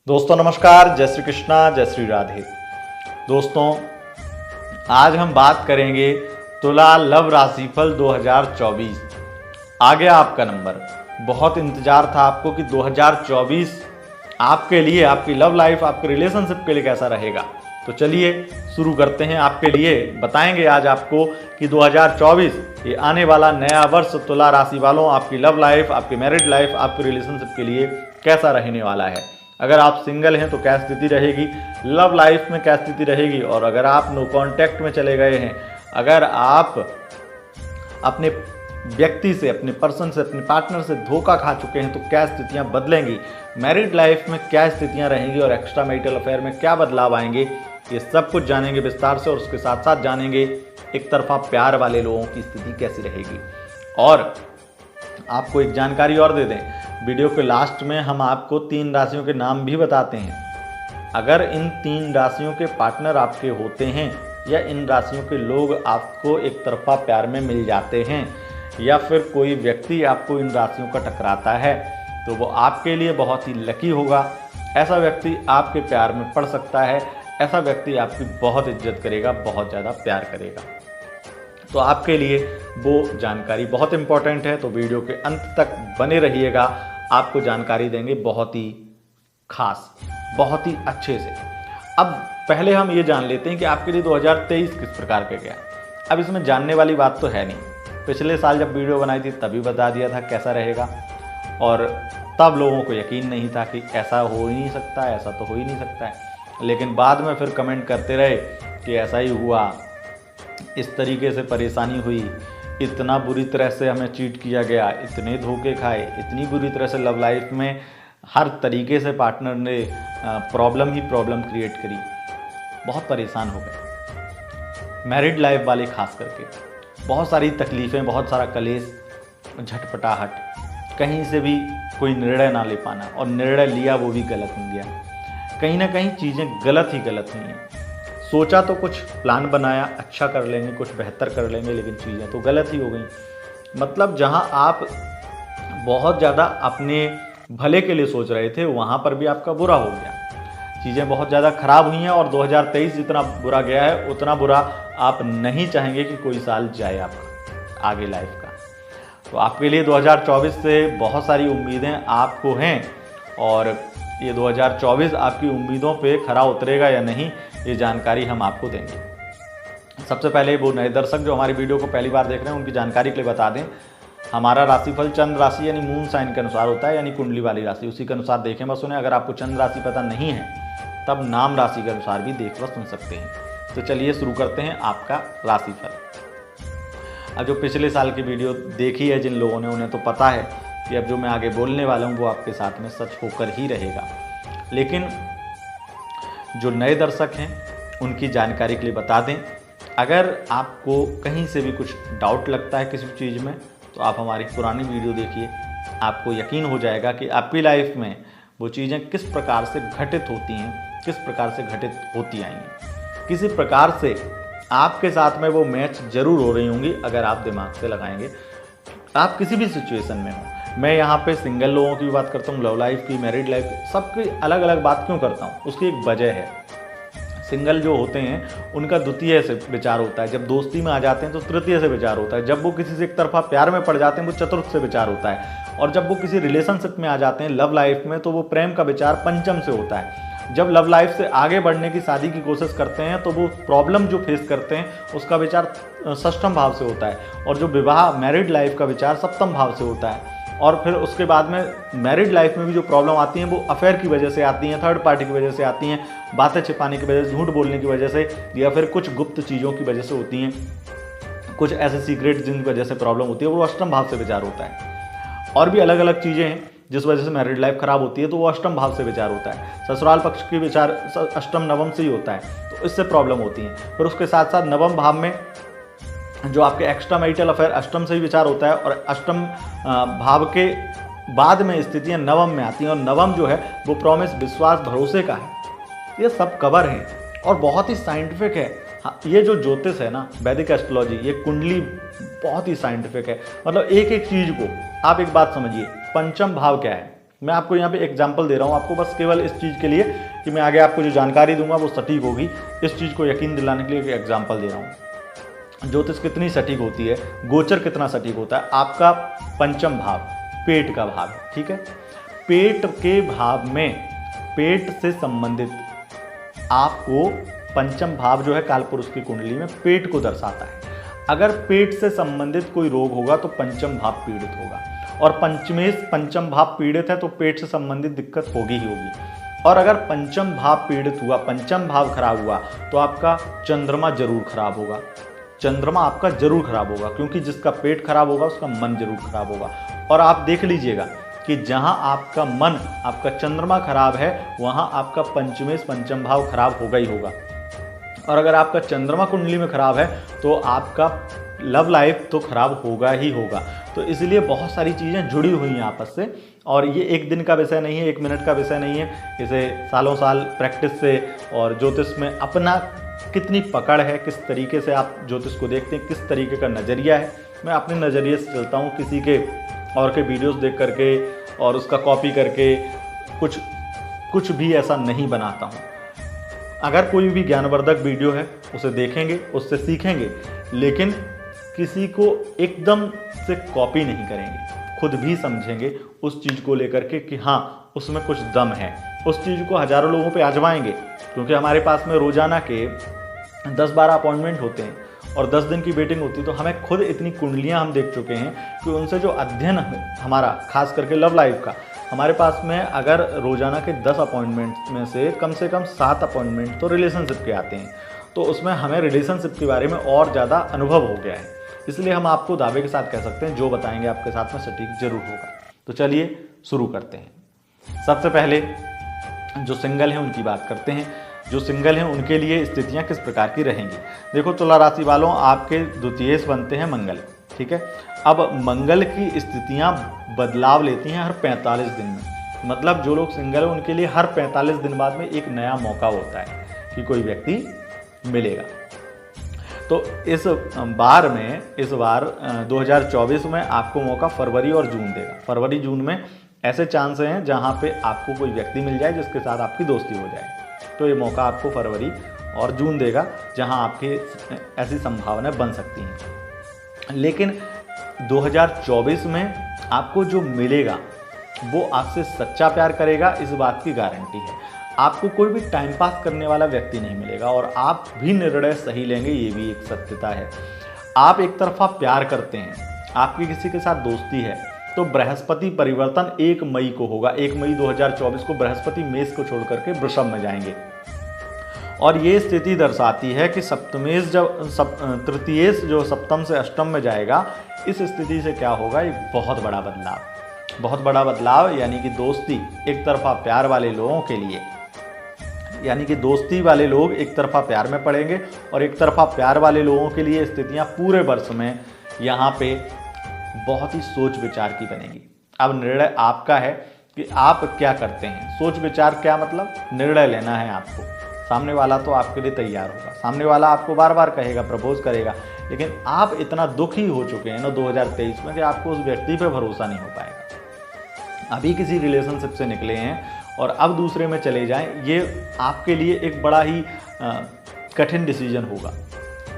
दोस्तों नमस्कार, जय श्री कृष्णा, जय श्री राधे। दोस्तों आज हम बात करेंगे तुला लव राशिफल 2024। आ गया आपका नंबर। बहुत इंतजार था आपको कि 2024 आपके लिए, आपकी लव लाइफ, आपके रिलेशनशिप के लिए कैसा रहेगा। तो चलिए शुरू करते हैं। आपके लिए बताएंगे आज आपको कि 2024 ये आने वाला नया वर्ष तुला राशि वालों आपकी लव लाइफ, आपकी मैरिड लाइफ, आपके रिलेशनशिप के लिए कैसा रहने वाला है। अगर आप सिंगल हैं तो क्या स्थिति रहेगी, लव लाइफ में क्या स्थिति रहेगी, और अगर आप नो कांटेक्ट में चले गए हैं, अगर आप अपने व्यक्ति से, अपने पर्सन से, अपने पार्टनर से धोखा खा चुके हैं तो क्या स्थितियां बदलेंगी, मैरिड लाइफ में क्या स्थितियां रहेंगी और एक्स्ट्रा मैरिटल अफेयर में क्या बदलाव आएंगे, ये सब कुछ जानेंगे विस्तार से। और उसके साथ साथ जानेंगे एक तरफा प्यार वाले लोगों की स्थिति कैसी रहेगी। और आपको एक जानकारी और दे दें, वीडियो के लास्ट में हम आपको 3 राशियों के नाम भी बताते हैं। अगर इन 3 राशियों के पार्टनर आपके होते हैं या इन राशियों के लोग आपको एक तरफा प्यार में मिल जाते हैं या फिर कोई व्यक्ति आपको इन राशियों का टकराता है तो वो आपके लिए बहुत ही लकी होगा। ऐसा व्यक्ति आपके प्यार में पड़ सकता है, ऐसा व्यक्ति आपकी बहुत इज्जत करेगा, बहुत ज़्यादा प्यार करेगा। तो आपके लिए वो जानकारी बहुत इंपॉर्टेंट है, तो वीडियो के अंत तक बने रहिएगा। आपको जानकारी देंगे बहुत ही खास, बहुत ही अच्छे से। अब पहले हम ये जान लेते हैं कि आपके लिए 2023 किस प्रकार का गया। अब इसमें जानने वाली बात तो है नहीं। पिछले साल जब वीडियो बनाई थी तभी बता दिया था कैसा रहेगा, और तब लोगों को यकीन नहीं था कि ऐसा हो ही नहीं सकता है, ऐसा तो हो ही नहीं सकता है। लेकिन बाद में फिर कमेंट करते रहे कि ऐसा ही हुआ, इस तरीके से परेशानी हुई, इतना बुरी तरह से हमें चीट किया गया, इतने धोखे खाए, इतनी बुरी तरह से लव लाइफ में हर तरीके से पार्टनर ने प्रॉब्लम ही प्रॉब्लम क्रिएट करी, बहुत परेशान हो गए। मैरिड लाइफ वाले खास करके बहुत सारी तकलीफ़ें, बहुत सारा कलेश, झटपटाहट, कहीं से भी कोई निर्णय ना ले पाना, और निर्णय लिया वो भी गलत हो गया। कहीं ना कहीं चीज़ें गलत ही गलत हुई हैं। सोचा तो कुछ, प्लान बनाया, अच्छा कर लेंगे, कुछ बेहतर कर लेंगे, लेकिन चीज़ें तो गलत ही हो गई। मतलब जहां आप बहुत ज़्यादा अपने भले के लिए सोच रहे थे वहां पर भी आपका बुरा हो गया। चीज़ें बहुत ज़्यादा खराब हुई हैं, और 2023 जितना बुरा गया है उतना बुरा आप नहीं चाहेंगे कि कोई साल जाए आपका आगे लाइफ का। तो आपके लिए 2024 से बहुत सारी उम्मीदें आपको हैं, और ये 2024 आपकी उम्मीदों पे खरा उतरेगा या नहीं, ये जानकारी हम आपको देंगे। सबसे पहले वो नए दर्शक जो हमारी वीडियो को पहली बार देख रहे हैं उनकी जानकारी के लिए बता दें, हमारा राशिफल चंद्र राशि यानी मून साइन के अनुसार होता है, यानी कुंडली वाली राशि, उसी के अनुसार देखें बस सुने। अगर आपको चंद्र राशि पता नहीं है तब नाम राशि के अनुसार भी देख व सुन सकते हैं। तो चलिए शुरू करते हैं आपका राशिफल। अब जो पिछले साल की वीडियो देखी है जिन लोगों ने, उन्हें तो पता है कि अब जो मैं आगे बोलने वाला हूँ वो आपके साथ में सच होकर ही रहेगा। लेकिन जो नए दर्शक हैं उनकी जानकारी के लिए बता दें, अगर आपको कहीं से भी कुछ डाउट लगता है किसी चीज़ में तो आप हमारी पुरानी वीडियो देखिए, आपको यकीन हो जाएगा कि आपकी लाइफ में वो चीज़ें किस प्रकार से घटित होती हैं, किस प्रकार से घटित होती आई हैं। किसी प्रकार से आपके साथ में वो मैच जरूर हो रही होंगी अगर आप दिमाग से लगाएंगे। आप किसी भी सिचुएशन में हो, मैं यहाँ पे सिंगल लोगों की भी बात करता हूँ, लव लाइफ की, मैरिड लाइफ, सबकी अलग अलग बात क्यों करता हूँ, उसकी एक वजह है। सिंगल जो होते हैं उनका द्वितीय से विचार होता है, जब दोस्ती में आ जाते हैं तो तृतीय से विचार होता है, जब वो किसी से एक तरफा प्यार में पड़ जाते हैं वो चतुर्थ से विचार होता है, और जब वो किसी रिलेशनशिप में आ जाते हैं लव लाइफ में तो वो प्रेम का विचार पंचम से होता है। जब लव लाइफ से आगे बढ़ने की, शादी की कोशिश करते हैं तो वो प्रॉब्लम जो फेस करते हैं उसका विचार षष्ठम भाव से होता है, और जो विवाह मैरिड लाइफ का विचार सप्तम भाव से होता है। और फिर उसके बाद में मैरिड लाइफ में भी जो प्रॉब्लम आती हैं वो अफेयर की वजह से आती हैं, थर्ड पार्टी की वजह से आती हैं, बातें छिपाने की वजह से, झूठ बोलने की वजह से, या फिर कुछ गुप्त चीज़ों की वजह से होती हैं, कुछ ऐसे सीक्रेट जिनकी वजह से प्रॉब्लम होती है, वो अष्टम भाव से विचार होता है। और भी अलग अलग चीज़ें हैं जिस वजह से मैरिड लाइफ खराब होती है तो वो अष्टम भाव से विचार होता है। ससुराल पक्ष की विचार अष्टम नवम से ही होता है, तो इससे प्रॉब्लम होती है। फिर उसके साथ साथ नवम भाव में जो आपके एक्स्ट्रा मैरिटल अफेयर अष्टम से ही विचार होता है, और अष्टम भाव के बाद में स्थितियां नवम में आती हैं, और नवम जो है वो प्रॉमिस, विश्वास, भरोसे का है। ये सब कवर है और बहुत ही साइंटिफिक है। हाँ, ये जो ज्योतिष है ना, वैदिक एस्ट्रोलॉजी, ये कुंडली बहुत ही साइंटिफिक है। मतलब एक एक चीज़ को आप एक बात समझिए, पंचम भाव क्या है, मैं आपको यहाँ पे एग्जाम्पल दे रहा हूँ, आपको बस केवल इस चीज़ के लिए कि मैं आगे आपको जो जानकारी दूंगा वो सटीक होगी, इस चीज़ को यकीन दिलाने के लिए एक एग्जाम्पल दे रहा हूँ। ज्योतिष कितनी सटीक होती है, गोचर कितना सटीक होता है। आपका पंचम भाव पेट का भाव है, ठीक है। पेट के भाव में, पेट से संबंधित आपको पंचम भाव जो है कालपुरुष की कुंडली में पेट को दर्शाता है। अगर पेट से संबंधित कोई रोग होगा तो पंचम भाव पीड़ित होगा, और पंचम भाव पीड़ित है तो पेट से संबंधित दिक्कत होगी ही होगी। और अगर पंचम भाव पीड़ित हुआ, पंचम भाव खराब हुआ, तो आपका चंद्रमा जरूर खराब होगा। चंद्रमा आपका जरूर खराब होगा, क्योंकि जिसका पेट खराब होगा उसका मन जरूर खराब होगा। और आप देख लीजिएगा कि जहां आपका मन, आपका चंद्रमा खराब है, वहां आपका पंचम भाव खराब होगा ही होगा। और अगर आपका चंद्रमा कुंडली में खराब है तो आपका लव लाइफ तो खराब होगा ही होगा। तो इसलिए बहुत सारी चीज़ें जुड़ी हुई हैं आपस से, और ये एक दिन का विषय नहीं है, एक मिनट का विषय नहीं है। इसे सालों साल प्रैक्टिस से और ज्योतिष में अपना कितनी पकड़ है, किस तरीके से आप ज्योतिष को देखते हैं, किस तरीके का नज़रिया है। मैं अपने नज़रिए से चलता हूँ, किसी के और के वीडियोस देख करके और उसका कॉपी करके कुछ भी ऐसा नहीं बनाता हूँ। अगर कोई भी ज्ञानवर्धक वीडियो है उसे देखेंगे, उससे सीखेंगे, लेकिन किसी को एकदम से कॉपी नहीं करेंगे, खुद भी समझेंगे उस चीज़ को लेकर के कि हाँ उसमें कुछ दम है। उस चीज़ को हज़ारों लोगों पे आजमाएंगे, क्योंकि हमारे पास में रोज़ाना के 10-12 अपॉइंटमेंट होते हैं और 10 दिन की वेटिंग होती है। तो हमें खुद इतनी कुंडलियाँ हम देख चुके हैं कि उनसे जो अध्ययन हमारा, खास करके लव लाइफ का, हमारे पास में अगर रोज़ाना के 10 अपॉइंटमेंट में से कम 7 अपॉइंटमेंट तो रिलेशनशिप के आते हैं, तो उसमें हमें रिलेशनशिप के बारे में और ज़्यादा अनुभव हो गया है। इसलिए हम आपको दावे के साथ कह सकते हैं जो बताएंगे आपके साथ में सटीक जरूर होगा। तो चलिए शुरू करते हैं। सबसे पहले जो सिंगल हैं उनकी बात करते हैं। जो सिंगल हैं उनके लिए स्थितियाँ किस प्रकार की रहेंगी। देखो तुला राशि वालों, आपके द्वितीयेश बनते हैं मंगल, ठीक है। अब मंगल की स्थितियाँ बदलाव लेती हैं हर 45 दिन में। मतलब जो लोग सिंगल हैं उनके लिए हर 45 दिन बाद में एक नया मौका होता है कि कोई व्यक्ति मिलेगा। तो इस बार 2024 में आपको मौका फरवरी और जून देगा। फरवरी जून में ऐसे चांस हैं जहां पे आपको कोई व्यक्ति मिल जाए जिसके साथ आपकी दोस्ती हो जाए। तो ये मौका आपको फरवरी और जून देगा, जहां आपकी ऐसी संभावनाएं बन सकती हैं। लेकिन 2024 में आपको जो मिलेगा वो आपसे सच्चा प्यार करेगा, इस बात की गारंटी है। आपको कोई भी टाइम पास करने वाला व्यक्ति नहीं मिलेगा, और आप भी निर्णय सही लेंगे, ये भी एक सत्यता है। आप एक तरफा प्यार करते हैं, आपकी किसी के साथ दोस्ती है, तो बृहस्पति परिवर्तन 1 मई को होगा। 1 मई 2024 को बृहस्पति मेष को छोड़ करके वृषभ में जाएंगे, और ये स्थिति दर्शाती है कि तृतीयेश जो सप्तम से अष्टम में जाएगा, इस स्थिति से क्या होगा, एक बहुत बड़ा बदलाव, यानी कि दोस्ती एक तरफा प्यार वाले लोगों के लिए, यानी कि दोस्ती वाले लोग एक तरफा प्यार में पड़ेंगे, और एक तरफा प्यार वाले लोगों के लिए स्थितियां पूरे वर्ष में यहाँ पे बहुत ही सोच विचार की बनेगी। अब निर्णय आपका है कि आप क्या करते हैं। सोच विचार क्या मतलब, निर्णय लेना है आपको। सामने वाला तो आपके लिए तैयार होगा, सामने वाला आपको बार बार कहेगा, प्रपोज करेगा, लेकिन आप इतना दुखी हो चुके हैं ना 2023 में कि आपको उस व्यक्ति पे भरोसा नहीं हो पाएगा। अभी किसी रिलेशनशिप से निकले हैं और अब दूसरे में चले जाएं, ये आपके लिए एक बड़ा ही कठिन डिसीजन होगा।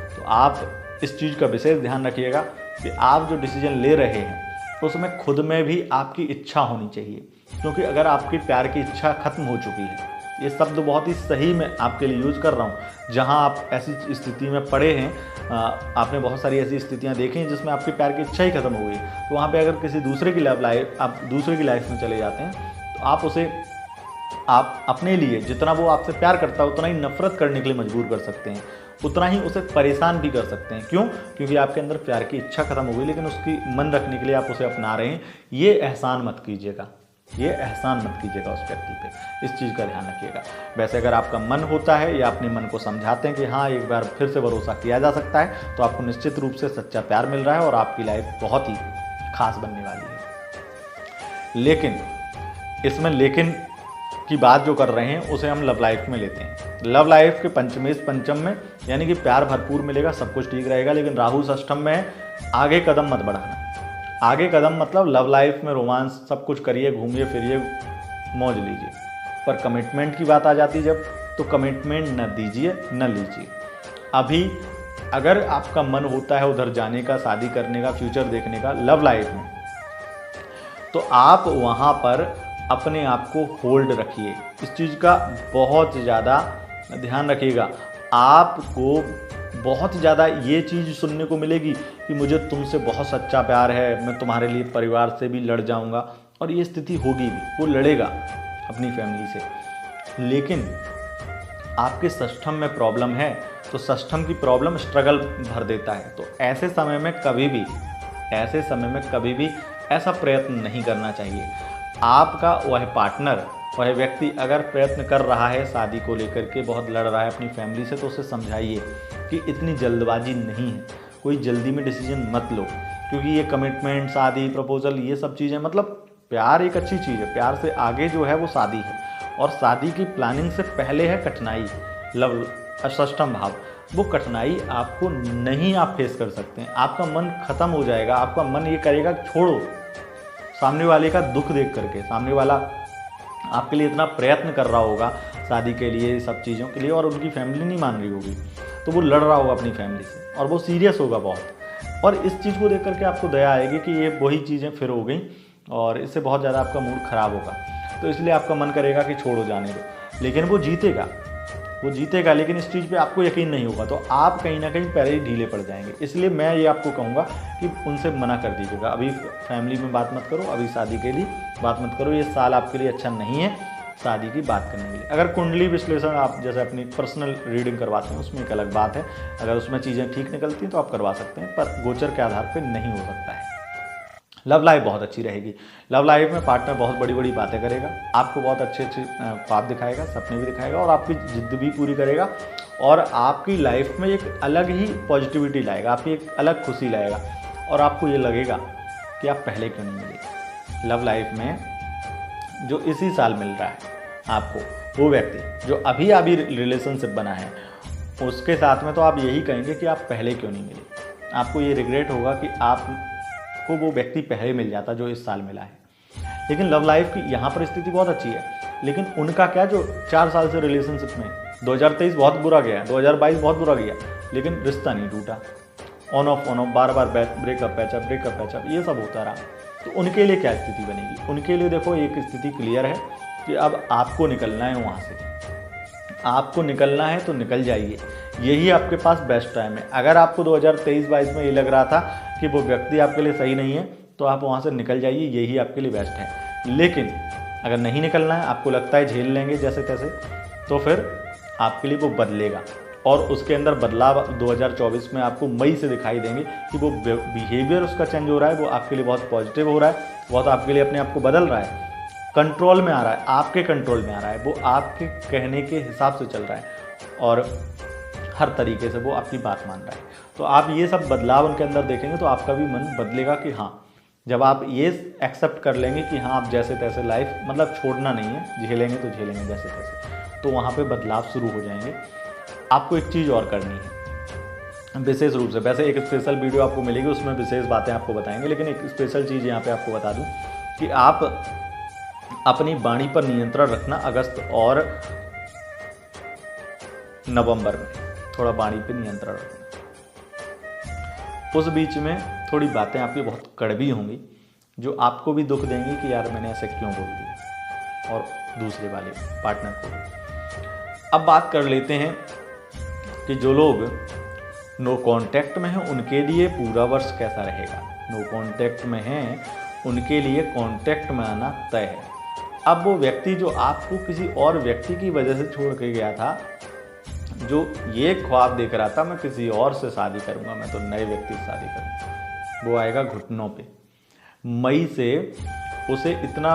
तो आप इस चीज़ का विशेष ध्यान रखिएगा कि आप जो डिसीजन ले रहे हैं उसमें खुद में भी आपकी इच्छा होनी चाहिए, क्योंकि अगर आपकी प्यार की इच्छा खत्म हो चुकी है, ये शब्द बहुत ही सही मैं आपके लिए यूज़ कर रहा हूँ, जहाँ आप ऐसी स्थिति में पड़े हैं, आपने बहुत सारी ऐसी स्थितियाँ देखी हैं जिसमें आपकी प्यार की इच्छा ही खत्म हो गई, तो वहाँ पे अगर किसी दूसरे की आप दूसरे की लाइफ में चले जाते हैं, तो आप अपने लिए जितना वो आपसे प्यार करता है उतना ही नफरत करने के लिए मजबूर कर सकते हैं, उतना ही उसे परेशान भी कर सकते हैं। क्यों? क्योंकि आपके अंदर प्यार की इच्छा खत्म हो गई, लेकिन उसकी मन रखने के लिए आप उसे अपना रहे हैं। ये एहसान मत कीजिएगा, उस व्यक्ति पे। इस चीज़ का ध्यान रखिएगा। वैसे अगर आपका मन होता है या अपने मन को समझाते हैं कि हाँ एक बार फिर से भरोसा किया जा सकता है, तो आपको निश्चित रूप से सच्चा प्यार मिल रहा है और आपकी लाइफ बहुत ही खास बनने वाली है। लेकिन इसमें लेकिन की बात जो कर रहे हैं उसे हम लव लाइफ में लेते हैं। लव लाइफ के पंचम में यानी कि प्यार भरपूर मिलेगा, सब कुछ ठीक रहेगा, लेकिन राहु षष्ठम में है, आगे कदम मत बढ़ाना। आगे कदम मतलब लव लाइफ में रोमांस सब कुछ करिए, घूमिए फिरिए, मौज लीजिए, पर कमिटमेंट की बात आ जाती है जब, तो कमिटमेंट न दीजिए न लीजिए। अभी अगर आपका मन होता है उधर जाने का, शादी करने का, फ्यूचर देखने का लव लाइफ में, तो आप वहाँ पर अपने आप को होल्ड रखिए। इस चीज़ का बहुत ज़्यादा ध्यान रखिएगा। आपको बहुत ज़्यादा ये चीज़ सुनने को मिलेगी कि मुझे तुमसे बहुत सच्चा प्यार है, मैं तुम्हारे लिए परिवार से भी लड़ जाऊंगा, और ये स्थिति होगी भी, वो लड़ेगा अपनी फैमिली से। लेकिन आपके सिस्टम में प्रॉब्लम है, तो सिस्टम की प्रॉब्लम स्ट्रगल भर देता है। तो ऐसे समय में कभी भी ऐसा प्रयत्न नहीं करना चाहिए। आपका वह पार्टनर, वह व्यक्ति अगर प्रयत्न कर रहा है शादी को लेकर के, बहुत लड़ रहा है अपनी फैमिली से, तो उसे समझाइए कि इतनी जल्दबाजी नहीं है, कोई जल्दी में डिसीजन मत लो, क्योंकि ये कमिटमेंट, शादी, प्रपोजल, ये सब चीज़ें, मतलब प्यार एक अच्छी चीज़ है, प्यार से आगे जो है वो शादी है, और शादी की प्लानिंग से पहले है कठिनाई, लव अष्टम भाव। वो कठिनाई आपको नहीं आप फेस कर सकते हैं, आपका मन खत्म हो जाएगा, आपका मन ये करेगा छोड़ो, सामने वाले का दुख देख करके। सामने वाला आपके लिए इतना प्रयत्न कर रहा होगा शादी के लिए, सब चीज़ों के लिए, और उनकी फैमिली नहीं मान रही होगी, तो वो लड़ रहा होगा अपनी फैमिली से, और वो सीरियस होगा बहुत, और इस चीज़ को देख करके आपको दया आएगी कि ये वही चीज़ें फिर हो गई, और इससे बहुत ज़्यादा आपका मूड ख़राब होगा। तो इसलिए आपका मन करेगा कि छोड़ो, जाने दो। लेकिन वो जीतेगा, लेकिन इस चीज़ पे आपको यकीन नहीं होगा, तो आप कहीं ना कहीं पहले ही ढीले पड़ जाएंगे। इसलिए मैं ये आपको कहूँगा कि उनसे मना कर दीजिएगा, अभी फैमिली में बात मत करो, अभी शादी के लिए बात मत करो, ये साल आपके लिए अच्छा नहीं है शादी की बात करने के लिए। अगर कुंडली विश्लेषण आप जैसे अपनी पर्सनल रीडिंग करवाते हैं, उसमें एक अलग बात है, अगर उसमें चीज़ें ठीक निकलती हैं तो आप करवा सकते हैं, पर गोचर के आधार पर नहीं हो सकता है। लव लाइफ बहुत अच्छी रहेगी। लव लाइफ में पार्टनर बहुत बड़ी बड़ी बातें करेगा, आपको बहुत अच्छे ख्वाब दिखाएगा, सपने भी दिखाएगा, और आपकी जिद भी पूरी करेगा, और आपकी लाइफ में एक अलग ही पॉजिटिविटी लाएगा, आपकी एक अलग खुशी लाएगा, और आपको ये लगेगा कि आप पहले क्यों नहीं मिले। लव लाइफ में जो इसी साल मिल रहा है आपको, वो व्यक्ति जो अभी रिलेशनशिप बना है, उसके साथ में तो आप यही कहेंगे कि आप पहले क्यों नहीं मिले। आपको ये रिग्रेट होगा कि आपको वो व्यक्ति पहले मिल जाता जो इस साल मिला है। लेकिन लव लाइफ की यहाँ पर स्थिति बहुत अच्छी है, लेकिन उनका क्या, जो 4 साल से रिलेशनशिप में, 2023 बहुत बुरा गया, 2022 बहुत बुरा गया, लेकिन रिश्ता नहीं टूटा, on off bar bar breakup patchup ये सब होता रहा। तो उनके लिए क्या स्थिति बनेगी? उनके लिए देखो एक स्थिति क्लियर है कि अब आपको निकलना है वहाँ से, आपको निकलना है तो निकल जाइए, यही आपके पास बेस्ट टाइम है। अगर आपको 2023-22 में ये लग रहा था कि वो व्यक्ति आपके लिए सही नहीं है, तो आप वहाँ से निकल जाइए, यही आपके लिए बेस्ट है। लेकिन अगर नहीं निकलना है, आपको लगता है झेल लेंगे जैसे तैसे, तो फिर आपके लिए वो बदलेगा, और उसके अंदर बदलाव 2024 में आपको मई से दिखाई देंगे कि वो बिहेवियर उसका चेंज हो रहा है, वो आपके लिए बहुत पॉजिटिव हो रहा है, बहुत आपके लिए अपने आप को बदल रहा है, कंट्रोल में आ रहा है, आपके कंट्रोल में आ रहा है, वो आपके कहने के हिसाब से चल रहा है, और हर तरीके से वो आपकी बात मान रहा है। तो आप ये सब बदलाव उनके अंदर देखेंगे तो आपका भी मन बदलेगा कि हाँ, जब आप ये एक्सेप्ट कर लेंगे कि हाँ आप जैसे तैसे लाइफ, मतलब छोड़ना नहीं है, झेलेंगे तो झेलेंगे जैसे तैसे, तो वहाँ पे बदलाव शुरू हो जाएंगे। आपको एक चीज़ और करनी है विशेष रूप से, वैसे एक स्पेशल वीडियो आपको मिलेगी, उसमें विशेष बातें आपको बताएंगे, लेकिन एक स्पेशल चीज़ यहाँ पे आपको बता दूँ कि आप अपनी वाणी पर नियंत्रण रखना। अगस्त और नवंबर में थोड़ा वाणी पर नियंत्रण रखना। उस बीच में थोड़ी बातें आपकी बहुत कड़वी होंगी, जो आपको भी दुख देंगी कि यार मैंने ऐसे क्यों बोल दिया, और दूसरे वाले पार्टनर को। अब बात कर लेते हैं कि जो लोग नो कांटेक्ट में हैं उनके लिए पूरा वर्ष कैसा रहेगा। नो कांटेक्ट में हैं उनके लिए कांटेक्ट में आना तय है। अब वो व्यक्ति जो आपको किसी और व्यक्ति की वजह से छोड़ के गया था, जो ये ख्वाब देख रहा था मैं किसी और से शादी करूंगा, मैं तो नए व्यक्ति से शादी करूंगा, वो आएगा घुटनों पे। मई से उसे इतना,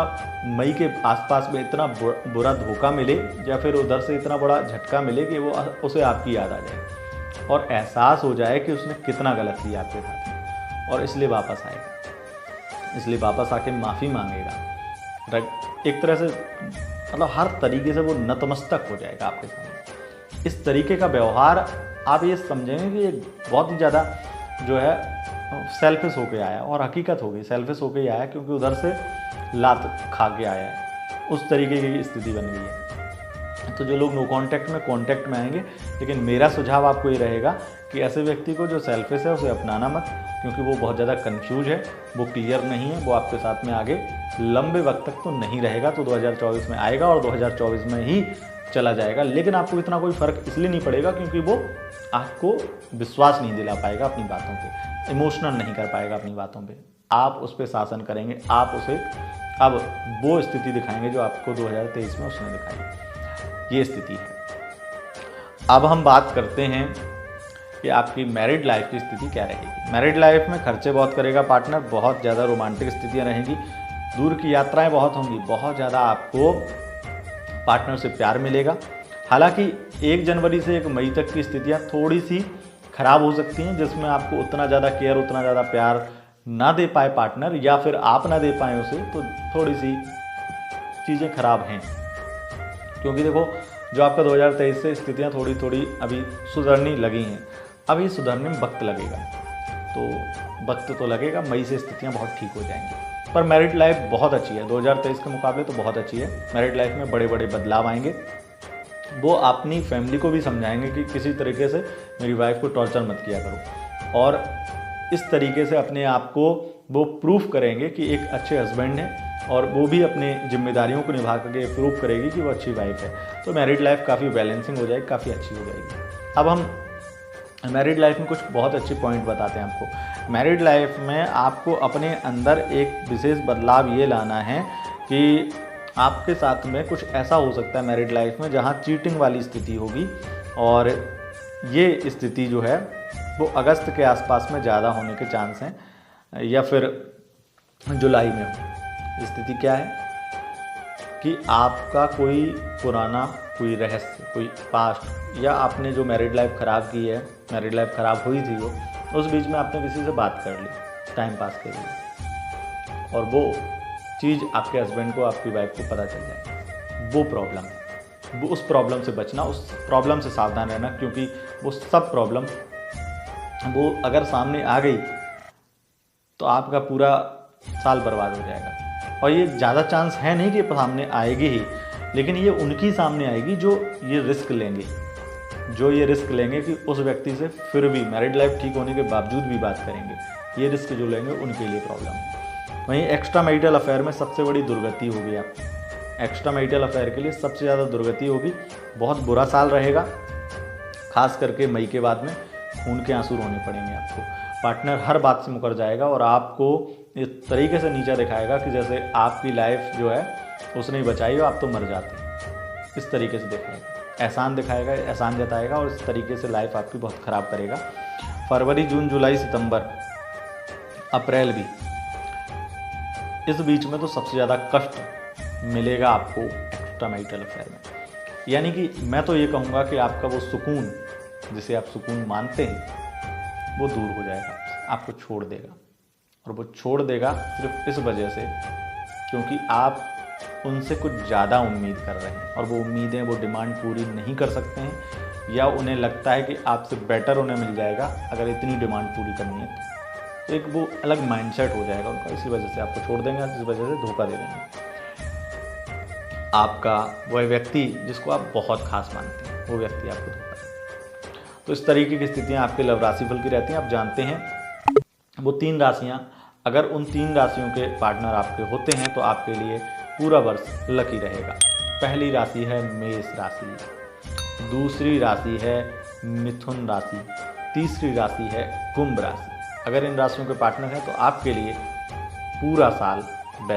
मई के आसपास में इतना बुरा धोखा मिले, या फिर उधर से इतना बड़ा झटका मिले कि वो उसे आपकी याद आ जाए और एहसास हो जाए कि उसने कितना गलत किया आपके साथ, और इसलिए वापस आएगा, इसलिए वापस आके माफ़ी मांगेगा। एक तरह से मतलब हर तरीके से वो नतमस्तक हो जाएगा आपके सामने। इस तरीके का व्यवहार आप ये समझेंगे कि ये बहुत ही ज़्यादा जो है सेल्फिश होके आया, और हकीकत हो गई सेल्फिश होके ही आया, क्योंकि उधर से लात खा के आया है, उस तरीके की स्थिति बन गई है। तो जो लोग नो कांटेक्ट में कांटेक्ट में आएंगे, लेकिन मेरा सुझाव आपको ये रहेगा कि ऐसे व्यक्ति को जो सेल्फिश है उसे अपनाना मत, क्योंकि वो बहुत ज़्यादा कंफ्यूज है, वो क्लियर नहीं है, वो आपके साथ में आगे लंबे वक्त तक तो नहीं रहेगा। तो 2024 में आएगा और 2024 में ही चला जाएगा, लेकिन आपको इतना कोई फ़र्क इसलिए नहीं पड़ेगा क्योंकि वो आपको विश्वास नहीं दिला पाएगा अपनी बातों पे, इमोशनल नहीं कर पाएगा अपनी बातों पे। आप उस पर शासन करेंगे, आप उसे अब वो स्थिति दिखाएंगे जो आपको 2023 में उसने दिखाई। ये स्थिति है। अब हम बात करते हैं कि आपकी मैरिड लाइफ की स्थिति क्या रहेगी। मैरिड लाइफ में खर्चे बहुत करेगा पार्टनर, बहुत ज़्यादा रोमांटिक स्थितियाँ रहेंगी, दूर की यात्राएं बहुत होंगी, बहुत ज़्यादा आपको पार्टनर से प्यार मिलेगा। हालांकि 1 जनवरी से 1 मई तक की स्थितियाँ थोड़ी सी खराब हो सकती हैं, जिसमें आपको उतना ज़्यादा केयर, उतना ज़्यादा प्यार ना दे पाए पार्टनर, या फिर आप ना दे पाएँ उसे, तो थोड़ी सी चीज़ें खराब हैं। क्योंकि देखो, जो आपका 2023 से स्थितियाँ थोड़ी थोड़ी अभी सुधरने लगी हैं, अभी सुधरने में वक्त लगेगा, तो वक्त तो लगेगा, मई से स्थितियाँ बहुत ठीक हो जाएंगी। पर मैरिड लाइफ बहुत अच्छी है, 2023 के मुकाबले तो बहुत अच्छी है। मैरिड लाइफ में बड़े बड़े बदलाव आएंगे। वो अपनी फैमिली को भी समझाएंगे कि किसी तरीके से मेरी वाइफ को टॉर्चर मत किया करो, और इस तरीके से अपने आप को वो प्रूफ करेंगे कि एक अच्छे हस्बैंड हैं, और वो भी अपने जिम्मेदारियों को निभा करके प्रूव करेगी कि वो अच्छी वाइफ है। तो मैरिड लाइफ काफ़ी बैलेंसिंग हो जाएगी, काफ़ी अच्छी हो जाएगी। अब हम मैरिड लाइफ में कुछ बहुत अच्छे पॉइंट बताते हैं आपको। मैरिड लाइफ में आपको अपने अंदर एक विशेष बदलाव ये लाना है कि आपके साथ में कुछ ऐसा हो सकता है मैरिड लाइफ में जहाँ चीटिंग वाली स्थिति होगी, और ये स्थिति जो है वो अगस्त के आसपास में ज़्यादा होने के चांस हैं, या फिर जुलाई में हो। स्थिति क्या है कि आपका कोई पुराना कोई रहस्य, कोई पास्ट, या आपने जो मैरिड लाइफ ख़राब की है, मैरिड लाइफ ख़राब हुई थी वो, उस बीच में आपने किसी से बात कर ली टाइम पास के लिए, और वो चीज़ आपके हस्बैंड को, आपकी वाइफ को पता चल जाए, वो प्रॉब्लम है। वो उस प्रॉब्लम से बचना, उस प्रॉब्लम से सावधान रहना, क्योंकि वो सब प्रॉब्लम वो अगर सामने आ गई तो आपका पूरा साल बर्बाद हो जाएगा। और ये ज़्यादा चांस है नहीं कि सामने आएगी ही, लेकिन ये उनकी सामने आएगी जो ये रिस्क लेंगे, कि उस व्यक्ति से फिर भी मैरिड लाइफ ठीक होने के बावजूद भी बात करेंगे। ये रिस्क जो लेंगे उनके लिए प्रॉब्लम है। वहीं एक्स्ट्रा मैरिटल अफेयर में सबसे बड़ी दुर्गति होगी आपकी। एक्स्ट्रा मैरिटल अफेयर के लिए सबसे ज़्यादा दुर्गति होगी। बहुत बुरा साल रहेगा, खास करके मई के बाद में खून के आंसू रोने पड़ेंगे आपको। पार्टनर हर बात से मुकर जाएगा और आपको इस तरीके से नीचा दिखाएगा कि जैसे आपकी लाइफ जो है उसने ही बचाई हो, आप तो मर जाते। इस तरीके से दिखाएगा, एहसान दिखाएगा, एहसान जताएगा, और इस तरीके से लाइफ आपकी बहुत ख़राब करेगा। फरवरी, जून, जुलाई, सितंबर, अप्रैल भी, इस बीच में तो सबसे ज़्यादा कष्ट मिलेगा आपको एक्स्ट्रा मैरिटल अफेयर में। यानी कि मैं तो ये कहूँगा कि आपका वो सुकून, जिसे आप सुकून मानते हैं, वो दूर हो जाएगा, आपको छोड़ देगा। और वो छोड़ देगा सिर्फ इस वजह से क्योंकि आप उनसे कुछ ज़्यादा उम्मीद कर रहे हैं, और वो उम्मीदें, वो डिमांड पूरी नहीं कर सकते हैं, या उन्हें लगता है कि आपसे बेटर उन्हें मिल जाएगा अगर इतनी डिमांड पूरी करनी है। तो एक वो अलग माइंडसेट हो जाएगा उनका, इसी वजह से आपको छोड़ देंगे, इस वजह से धोखा दे देंगे। आपका वह व्यक्ति जिसको आप बहुत खास मानते हैं, वो व्यक्ति आपको धोखा देगा। तो इस तरीके की स्थितियाँ आपके लव राशिफल की रहती हैं। आप जानते हैं वो 3 राशियाँ, अगर उन 3 राशियों के पार्टनर आपके होते हैं तो आपके लिए पूरा वर्ष लकी रहेगा। पहली राशि है मेष राशि, दूसरी राशि है मिथुन राशि, तीसरी राशि है कुंभ राशि। अगर इन राशियों के पार्टनर हैं तो आपके लिए पूरा साल बेस्ट